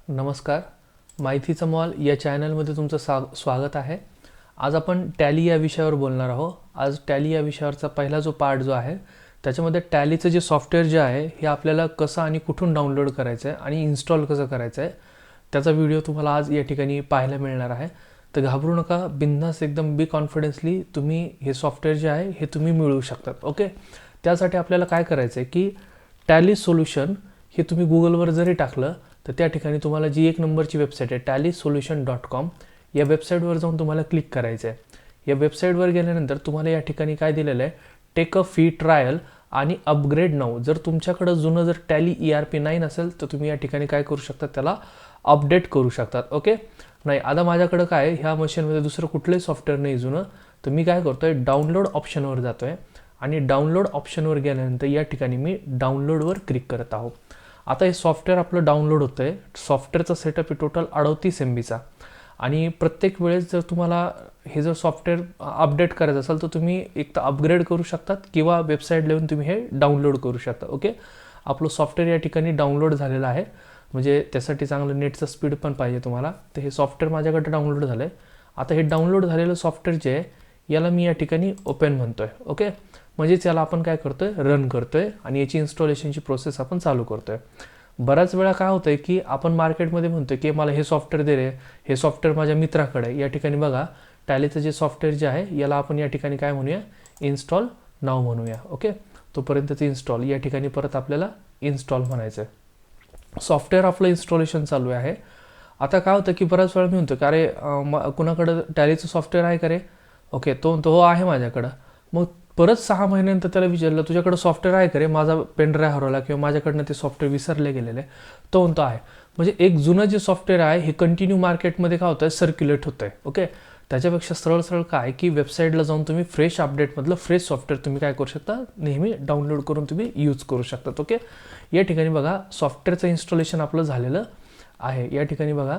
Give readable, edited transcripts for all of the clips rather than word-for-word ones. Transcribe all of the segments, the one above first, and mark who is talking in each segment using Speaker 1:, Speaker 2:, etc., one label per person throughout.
Speaker 1: नमस्कार. माहितीचा मॉल या चॅनलमध्ये तुमचं स्वागत आहे. आज आपण टॅली या विषयावर बोलणार आहोत. आज टॅली या विषयावरचा पहिला जो पार्ट जो आहे त्याच्यामध्ये टॅलीचं जे सॉफ्टवेअर जे आहे हे आपल्याला कसं आणि कुठून डाउनलोड करायचं आहे आणि इन्स्टॉल कसं करायचं आहे त्याचा व्हिडिओ तुम्हाला आज या ठिकाणी पाहायला मिळणार आहे. तर घाबरू नका, बिंदास एकदम बी कॉन्फिडन्सली तुम्ही हे सॉफ्टवेअर जे आहे हे तुम्ही मिळवू शकतात. ओके, त्यासाठी आपल्याला काय करायचं आहे की टॅली सोल्युशन हे तुम्ही गुगलवर जरी टाकलं तर त्या ठिकाणी तुम्हाला जी 1 नंबरची वेबसाईट आहे tallysolution.com या वेबसाईटवर जाऊन तुम्हाला क्लिक करायचं आहे. या वेबसाईटवर गेल्यानंतर तुम्हाला या ठिकाणी काय दिलेलं आहे, टेक अ फ्री ट्रायल आणि अपग्रेड नाऊ. जर तुमच्याकडं जुनं जर टॅली ERP9 असेल तर तुम्ही या ठिकाणी काय करू शकता, त्याला अपडेट करू शकतात. ओके, नाही आता माझ्याकडं काय ह्या मशीनमध्ये दुसरं कुठलंही सॉफ्टवेअर नाही जुनं, तर मी काय करतोय डाउनलोड ऑप्शनवर जातोय आणि डाउनलोड ऑप्शनवर गेल्यानंतर या ठिकाणी मी डाउनलोडवर क्लिक करत आहोत. आता हे सॉफ्टवेअर आपलं डाउनलोड होतं आहे. सॉफ्टवेअरचा सेटअप आहे टोटल 38 MBचा आणि प्रत्येक वेळेस जर तुम्हाला हे जर सॉफ्टवेअर अपडेट करायचं असेल तर तुम्ही एक तर अपग्रेड करू शकतात किंवा वेबसाईट येऊन तुम्ही हे डाउनलोड करू शकता. ओके, आपलं सॉफ्टवेअर या ठिकाणी डाउनलोड झालेलं आहे, म्हणजे त्यासाठी चांगलं नेटचं स्पीड पण पाहिजे तुम्हाला. तर हे सॉफ्टवेअर माझ्याकडे डाउनलोड झालं आहे. आता हे डाउनलोड झालेलं सॉफ्टवेअर जे आहे याला मी या ठिकाणी ओपन म्हणतो आहे. ओके, म्हणजेच याला आपण काय करतोय, रन करतोय आणि याची इन्स्टॉलेशनची प्रोसेस आपण चालू करतोय. बऱ्याच वेळा काय होतंय की आपण मार्केटमध्ये म्हणतोय की मला हे सॉफ्टवेअर दे रे, हे सॉफ्टवेअर माझ्या मित्राकडे आहे. या ठिकाणी बघा टॅलीचं जे सॉफ्टवेअर जे आहे याला आपण या ठिकाणी काय म्हणूया, इन्स्टॉल नाव म्हणूया. ओके, तोपर्यंतचं इन्स्टॉल या ठिकाणी परत आपल्याला इन्स्टॉल म्हणायचं आहे. सॉफ्टवेअर आपलं इन्स्टॉलेशन चालू आहे. आता काय होतं की बऱ्याच वेळा मी म्हणतो की अरे कुणाकडं टॅलीचं सॉफ्टवेअर आहे का रे. ओके, तो आहे माझ्याकडं. मग परत 6 महिन्यानंतर त्याला विचारलं तुझ्याकडं सॉफ्टवेअर आहे का रे, माझा पेनड्राईव्ह हरवला किंवा माझ्याकडनं ते सॉफ्टवेअर विसरले गेलेले, तो म्हणतो आहे. म्हणजे एक जुनं जे सॉफ्टवेअर आहे हे कंटिन्यू मार्केटमध्ये काय होतं आहे, सर्क्युलेट होतं आहे. ओके, त्याच्यापेक्षा सरळ काय की वेबसाईटला जाऊन तुम्ही फ्रेश अपडेटमधलं फ्रेश सॉफ्टवेअर तुम्ही काय करू शकता, नेहमी डाउनलोड करून तुम्ही यूज करू शकतात. ओके, या ठिकाणी बघा सॉफ्टवेअरचं इन्स्टॉलेशन आपलं झालेलं आहे. या ठिकाणी बघा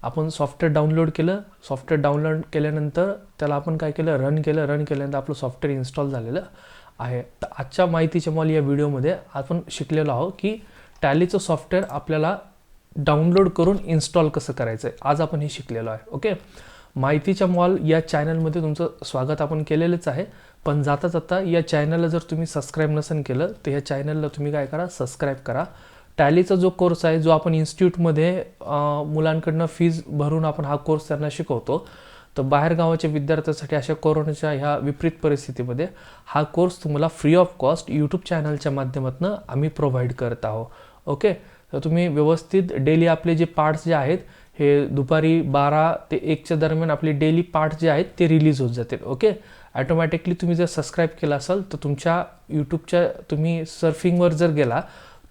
Speaker 1: आपण सॉफ्टवेअर डाउनलोड केलं. सॉफ्टवेअर डाउनलोड केल्यानंतर त्याला आपण काय केलं, रन केल्यानंतर आपलं सॉफ्टवेअर इन्स्टॉल झालेलं आहे. तर आजच्या माहितीच्या मॉल या व्हिडिओमध्ये आपण शिकलेलो आहोत की टॅलीचं सॉफ्टवेअर आपल्याला डाउनलोड करून इन्स्टॉल कसं करायचं आहे, आज आपण हे शिकलेलो आहे. ओके, माहितीच्या मॉल या चॅनलमध्ये तुमचं स्वागत आपण केलेलंच आहे, पण जाता या चॅनलला जर तुम्ही सबस्क्राईब नसेल केलं तर या चॅनलला तुम्ही काय करा, सबस्क्राईब करा. टॅलीचा जो कोर्स आहे जो आपण इन्स्टिट्यूटमध्ये मुलांकडनं फीज भरून आपण हा कोर्स त्यांना शिकवतो, तर बाहेरगावाच्या विद्यार्थ्यांसाठी अशा कोरोनाच्या ह्या विपरीत परिस्थितीमध्ये हा कोर्स तुम्हाला फ्री ऑफ कॉस्ट यूट्यूब चॅनलच्या माध्यमातून आम्ही प्रोव्हाइड करत आहोत. ओके, तर तुम्ही व्यवस्थित डेली आपले जे पार्ट्स जे आहेत हे दुपारी 12 ते 1च्या दरम्यान आपले डेली पार्ट्स जे आहेत ते रिलीज होत जातील. ओके, ॲटोमॅटिकली तुम्ही जर सबस्क्राईब केलं असेल तर तुमच्या यूट्यूबच्या तुम्ही सर्फिंगवर जर गेला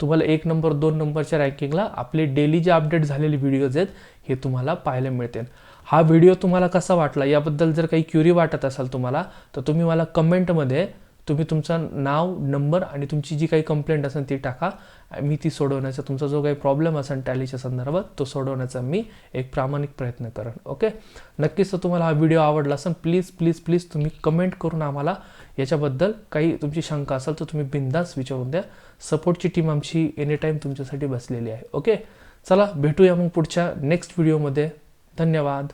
Speaker 1: तुम्हाला 1 नंबर 2 नंबरच्या रँकिंगला आपले डेली जे अपडेट झालेले व्हिडिओज आहेत हे तुम्हाला पाहायला मिळतील. हा व्हिडिओ तुम्हाला कसा वाटला याबद्दल जर काही क्युरी वाटत असेल तुम्हाला तर तुम्ही मला कमेंटमध्ये तुम्ही तुमचं नाव, नंबर आणि तुमची जी काही कंप्लेंट असेल ती टाका. मी ती सोडवण्याचा, तुमचा जो काही प्रॉब्लेम असेल टॅलीच्या संदर्भात तो सोडवण्याचा मी एक प्रामाणिक प्रयत्न करेन. ओके, नक्कीच तर तुम्हाला हा व्हिडिओ आवडला असेल प्लीज तुम्ही कमेंट करून आम्हाला याच्याबद्दल काही तुमची शंका असेल तर तुम्ही बिंदास विचारून द्या. सपोर्टची टीम आमची एनीटाईम तुमच्यासाठी बसलेली आहे. ओके, चला भेटूया मग पुढच्या नेक्स्ट व्हिडिओमध्ये. धन्यवाद.